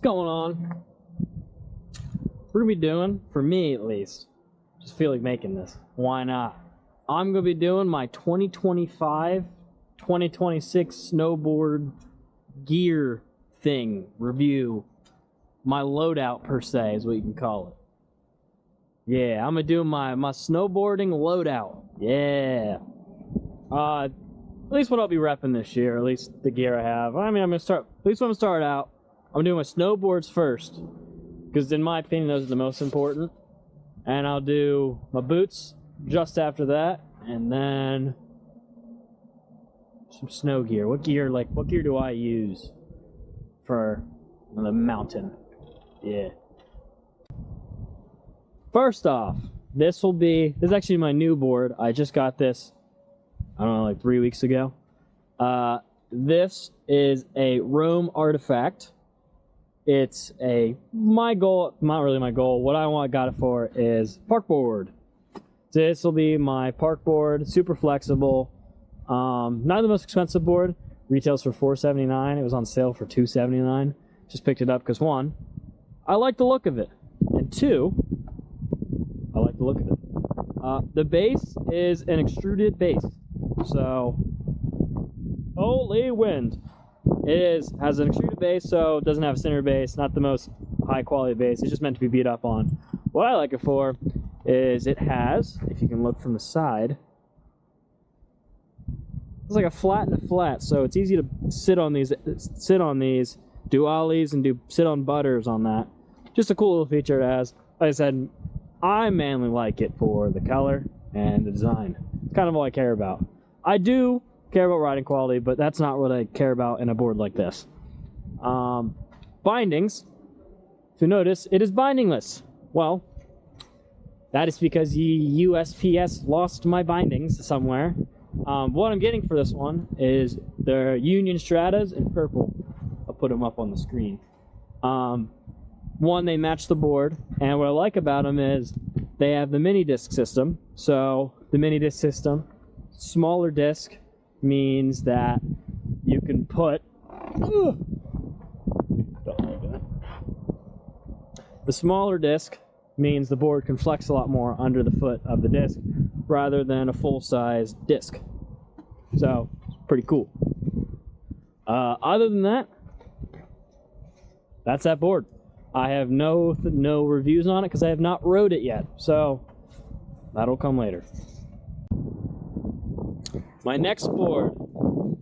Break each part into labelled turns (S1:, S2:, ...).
S1: What's going on? We're gonna be doing, for me at least, just feel like making this. Why not? I'm gonna be doing my 2025, 2026 snowboard gear thing review. My loadout, per se, is what you can call it. Yeah, I'm gonna do my snowboarding loadout. Yeah. At least what I'll be repping this year, at least the gear I have. I mean, I'm gonna start, at least when I'm gonna start out, I'm doing my snowboards first, because in my opinion, those are the most important. And I'll do my boots just after that, and then some snow gear. What gear do I use for the mountain? Yeah. First off, this is actually my new board. I just got this, I don't know, like 3 weeks ago. This is a Rome artifact. It's my goal, not really my goal. What I got it for is park board. This will be my park board, super flexible. Not the most expensive board. Retails for $4.79. It was on sale for $2.79. Just picked it up because one, I like the look of it, and two, I like the look of it. The base is an extruded base, so holy wind. It has an extruded base, so it doesn't have a center base, not the most high quality base. It's just meant to be beat up on. What I like it for is it has, if you can look from the side, it's like a flat and a flat, so it's easy to sit on these, do ollies and sit on butters on that. Just a cool little feature it has. Like I said, I mainly like it for the color and the design. It's kind of all I care about. I do care about riding quality, but that's not what I care about in a board like this. Bindings, if you notice, it is bindingless. Well, that is because the USPS lost my bindings somewhere. What I'm getting for this one is the Union Stratas in purple. I'll put them up on the screen. One, they match the board, and what I like about them is they have the mini disc system. So the mini disc system, smaller disc, means that you can put the smaller disc means the board can flex a lot more under the foot of the disc rather than a full-size disc. So it's pretty cool. Other than that, that's that board. I have no reviews on it because I have not rode it yet, so that'll come later. My next board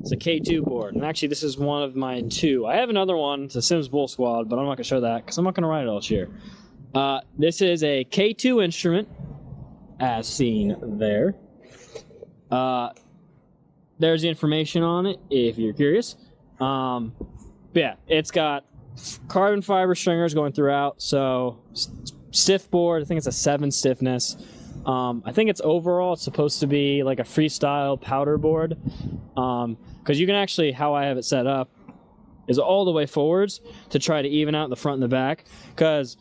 S1: is a K2 board, and actually this is one of my two. I have another one, it's a Sims Bull Squad, but I'm not going to show that because I'm not going to ride it all this year. This is a K2 instrument, as seen there. There's the information on it if you're curious. But yeah, it's got carbon fiber stringers going throughout, so stiff board. I think it's a 7 stiffness. I think it's overall, it's supposed to be like a freestyle powder board. Because you can actually, how I have it set up, is all the way forwards to try to even out the front and the back. Because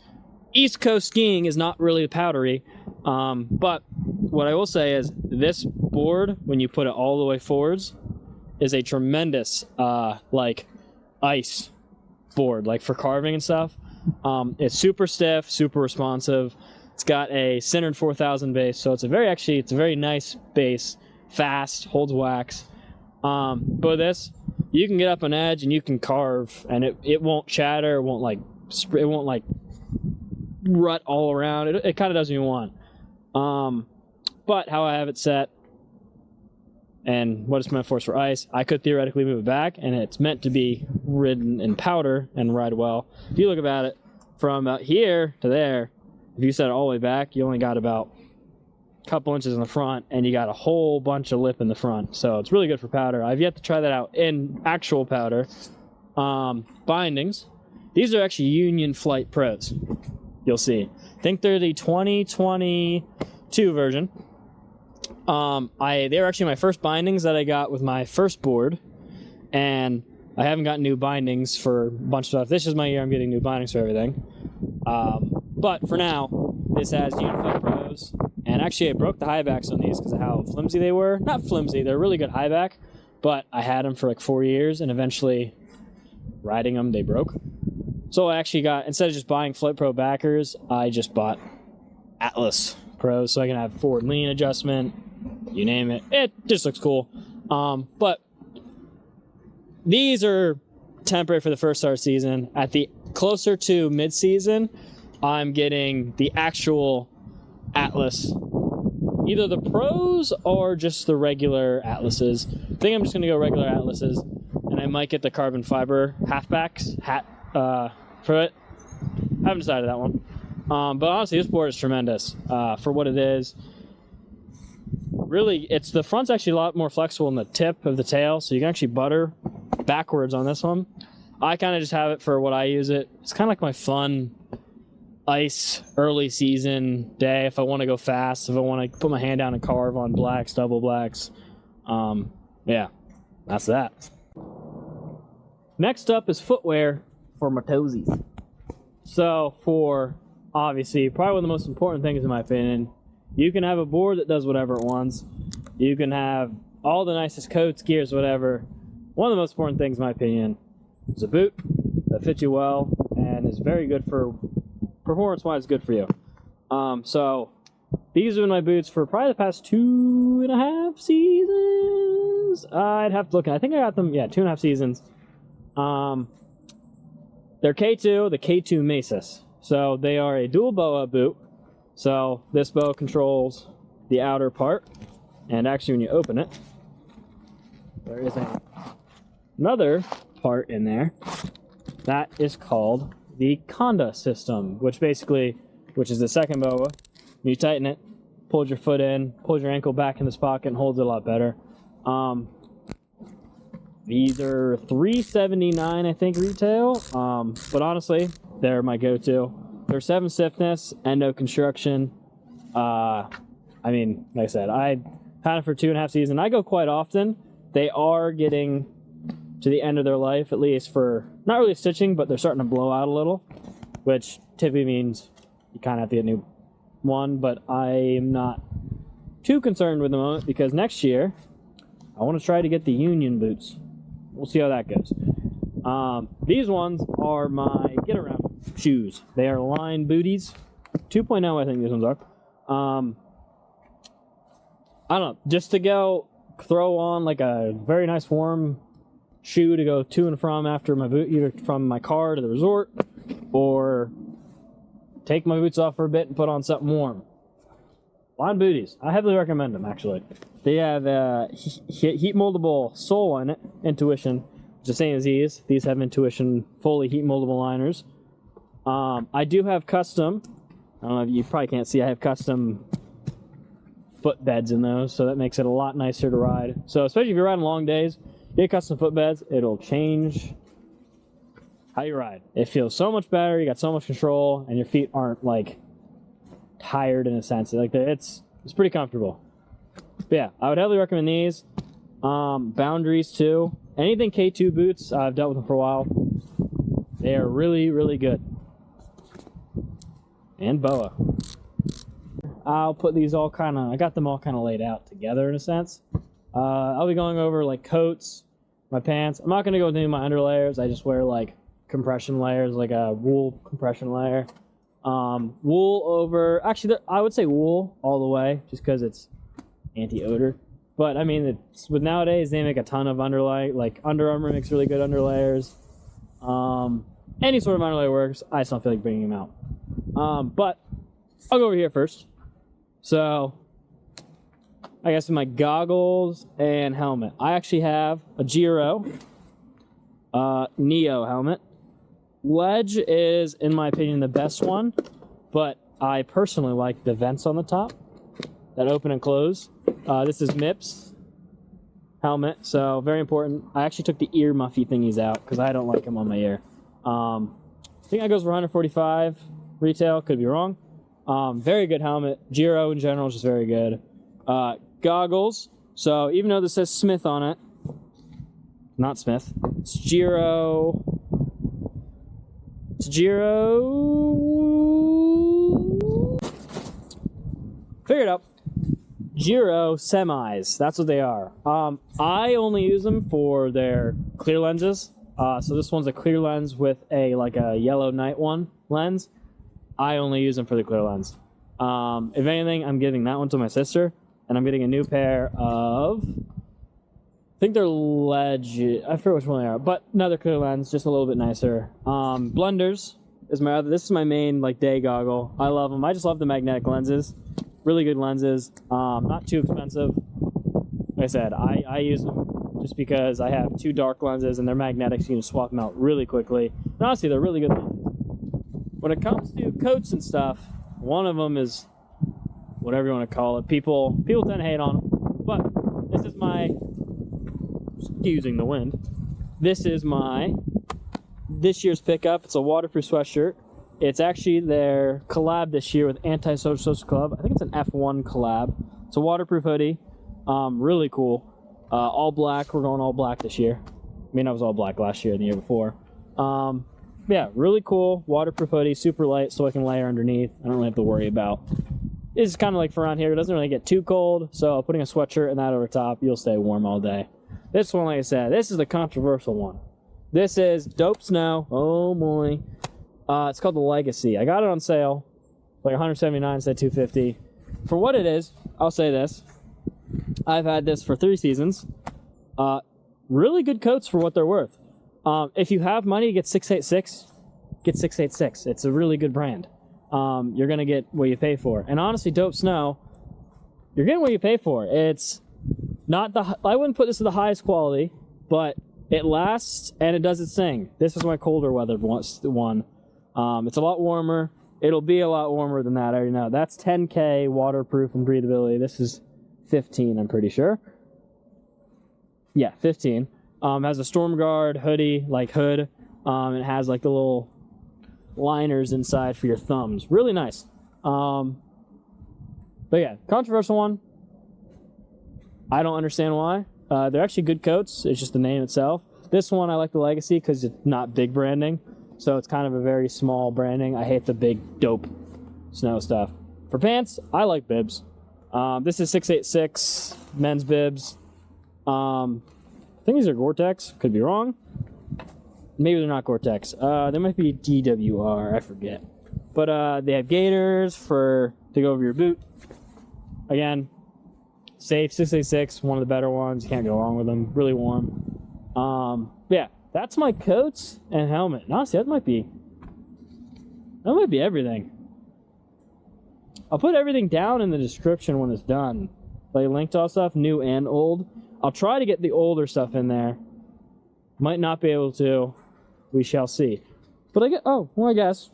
S1: East Coast skiing is not really powdery. But what I will say is this board, when you put it all the way forwards, is a tremendous like ice board, like for carving and stuff. It's super stiff, super responsive. It's got a centered 4000 base, so it's a very nice base, fast, holds wax. But with this, you can get up an edge and you can carve, and it won't chatter, it won't like rut all around. It kind of does what you want. But how I have it set and what it's meant for ice, I could theoretically move it back, and it's meant to be ridden in powder and ride well. If you look about it from about here to there, if you set it all the way back, you only got about a couple inches in the front, and you got a whole bunch of lip in the front. So it's really good for powder. I've yet to try that out in actual powder. Bindings. These are actually Union Flite Pros. You'll see. I think they're the 2022 version. They were actually my first bindings that I got with my first board, and I haven't gotten new bindings for a bunch of stuff. This is my year I'm getting new bindings for everything. But for now, this has Union Flite Pros, and actually I broke the high backs on these because of how flimsy they were. Not flimsy, they're really good high back, but I had them for like 4 years, and eventually riding them, they broke. So I actually got, instead of just buying Flite Pro backers, I just bought Atlas Pros, so I can have forward lean adjustment, you name it. It just looks cool. But these are temporary for the first start season. At the closer to mid-season, I'm getting the actual Atlas, either the Pros or just the regular Atlases. I think I'm just gonna go regular Atlases, and I might get the carbon fiber halfbacks for it. I haven't decided that one. But honestly, this board is tremendous for what it is. Really, the front's actually a lot more flexible than the tip of the tail, so you can actually butter backwards on this one. I kind of just have it for what I use it. It's kind of like my fun ice early season day if I want to go fast, if I want to put my hand down and carve on blacks, double blacks. Yeah, that's that. Next up is footwear for my toesies. So for, obviously, probably one of the most important things in my opinion, you can have a board that does whatever it wants. You can have all the nicest coats, gears, whatever. One of the most important things in my opinion is a boot that fits you well and is very good for performance-wise, good for you. So these have been my boots for probably the past 2.5 seasons. I'd have to look. I think I got them, 2.5 seasons. They're K2, the K2 Maysis. So they are a dual BOA boot. So this boa controls the outer part. And actually when you open it, there is another part in there that is called the Conda system, which is the second BOA. When you tighten it, pulls your foot in, pulls your ankle back in this pocket and holds it a lot better. These are $379, I think, retail. But honestly, they're my go-to. They're 7 stiffness, endo construction. I mean, like I said, I had it for 2.5 seasons. I go quite often. They are getting to the end of their life, at least for, not really stitching, but they're starting to blow out a little, which typically means you kind of have to get a new one, but I am not too concerned with the moment because next year I want to try to get the Union boots. We'll see how that goes. These ones are my get-around shoes. They are line booties. 2.0, I think these ones are. I don't know, just to go throw on like a very nice warm shoe to go to and from after my boot, either from my car to the resort, or take my boots off for a bit and put on something warm. Line booties. I heavily recommend them, actually. They have heat moldable sole in it, Intuition. It's the same as these. These have Intuition fully heat moldable liners. I do have custom, I don't know if you probably can't see, I have custom foot beds in those, so that makes it a lot nicer to ride. So especially if you're riding long days, get custom foot beds, it'll change how you ride. It feels so much better, you got so much control, and your feet aren't like tired in a sense. Like it's pretty comfortable. But yeah, I would heavily recommend these. Boundaries too. Anything K2 boots, I've dealt with them for a while. They are really, really good. And BOA. I'll put these all I got them all kind of laid out together in a sense. I'll be going over like coats, my pants. I'm not going to go with any of my underlayers. I just wear like compression layers, like a wool compression layer. Wool over, actually I would say wool all the way just because it's anti-odor. But I mean, with nowadays they make a ton of underlay, like Under Armour makes really good underlayers. Any sort of underlay works. I just don't feel like bringing them out. But I'll go over here first. So I guess my goggles and helmet. I actually have a Giro Neo helmet. Ledge is, in my opinion, the best one, but I personally like the vents on the top that open and close. This is Mips helmet, so very important. I actually took the ear muffy thingies out because I don't like them on my ear. I think that goes for $145 retail, could be wrong. Very good helmet. Giro in general is just very good. Goggles, so even though this says Smith on it, not Smith, it's Giro. It's Giro. Figure it out. Giro Semis. That's what they are. I only use them for their clear lenses. So this one's a clear lens with a yellow night one lens. I only use them for the clear lens. If anything, I'm giving that one to my sister, and I'm getting a new pair of, I think they're Legend, I forget which one they are, but another clear lens, just a little bit nicer. Blenders is my other, this is my main day goggle. I love them. I just love the magnetic lenses. Really good lenses. Not too expensive. Like I said, I use them just because I have 2 dark lenses and they're magnetic, so you can swap them out really quickly. And honestly, they're really good lenses. When it comes to coats and stuff, one of them is whatever you want to call it. People tend to hate on them, but this is my, excusing the wind, this is my this year's pickup. It's a waterproof sweatshirt. It's actually their collab this year with Anti-Social Club. I think it's an F1 collab. It's a waterproof hoodie. Really cool. All black. We're going all black this year. I mean, I was all black last year and the year before. Yeah, really cool waterproof hoodie, super light, so I can layer underneath. I don't really have to worry about. It's kind of like for around here, it doesn't really get too cold, so putting a sweatshirt and that over top, you'll stay warm all day. This one, like I said, this is the controversial one. This is Dope Snow. Oh boy. It's called the Legacy. I got it on sale, like $179 instead of $250. For what it is, I'll say this. I've had this for 3 seasons. Really good coats for what they're worth. If you have money to get 686, get 686. It's a really good brand. You're going to get what you pay for. And honestly, Dope Snow, you're getting what you pay for. It's not the, I wouldn't put this to the highest quality, but it lasts and it does its thing. This is my colder weather one. It's a lot warmer. It'll be a lot warmer than that, I already know. That's 10K waterproof and breathability. This is 15, I'm pretty sure. Yeah, 15. Has a storm guard hoodie, hood. It has the little liners inside for your thumbs. Really nice. But yeah, controversial one. I don't understand why. They're actually good coats. It's just the name itself. This one, I like the Legacy because it's not big branding. So it's kind of a very small branding. I hate the big dope snow stuff. For pants, I like bibs. This is 686 men's bibs. I think these are Gore-Tex. Could be wrong. Maybe they're not Gore-Tex. They might be DWR. I forget. But they have gaiters to go over your boot. Again, safe, 686, one of the better ones. You can't go wrong with them. Really warm. Yeah, that's my coats and helmet. And honestly, that might be everything. I'll put everything down in the description when it's done. Linked all stuff, new and old. I'll try to get the older stuff in there. Might not be able to. We shall see. But I guess.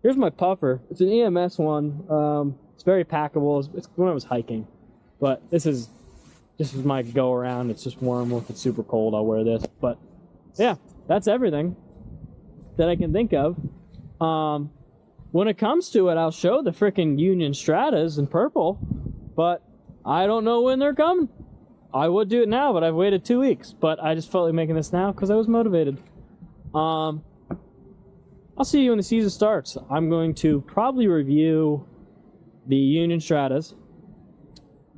S1: Here's my puffer. It's an EMS one. It's very packable. It's when I was hiking. But this is my go around. It's just warm. If it's super cold, I'll wear this. But yeah, that's everything that I can think of. When it comes to it, I'll show the frickin' Union Stratas in purple. But I don't know when they're coming. I would do it now, but I've waited 2 weeks. But I just felt like making this now because I was motivated. I'll see you when the season starts. I'm going to probably review the Union Stratas.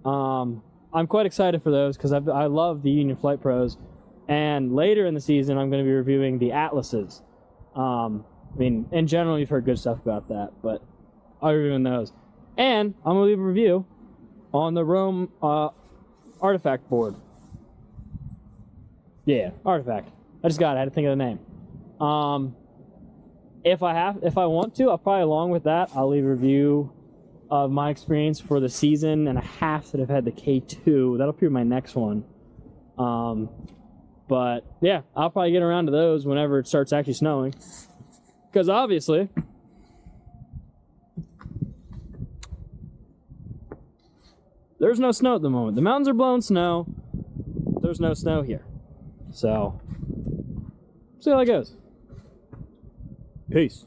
S1: I'm quite excited for those because I love the Union Flite Pros. And later in the season, I'm going to be reviewing the Atlases. I mean, in general, you've heard good stuff about that, but I'll be reviewing those. And I'm going to leave a review on the Rome Artifact board. Yeah, Artifact. I just got it. I had to think of the name. If I want to, I'll probably, along with that, I'll leave a review of my experience for the season and a half that I've had the K2. That'll be my next one. But yeah, I'll probably get around to those whenever it starts actually snowing. Because obviously, there's no snow at the moment. The mountains are blowing snow. There's no snow here. So, see how that goes. Peace.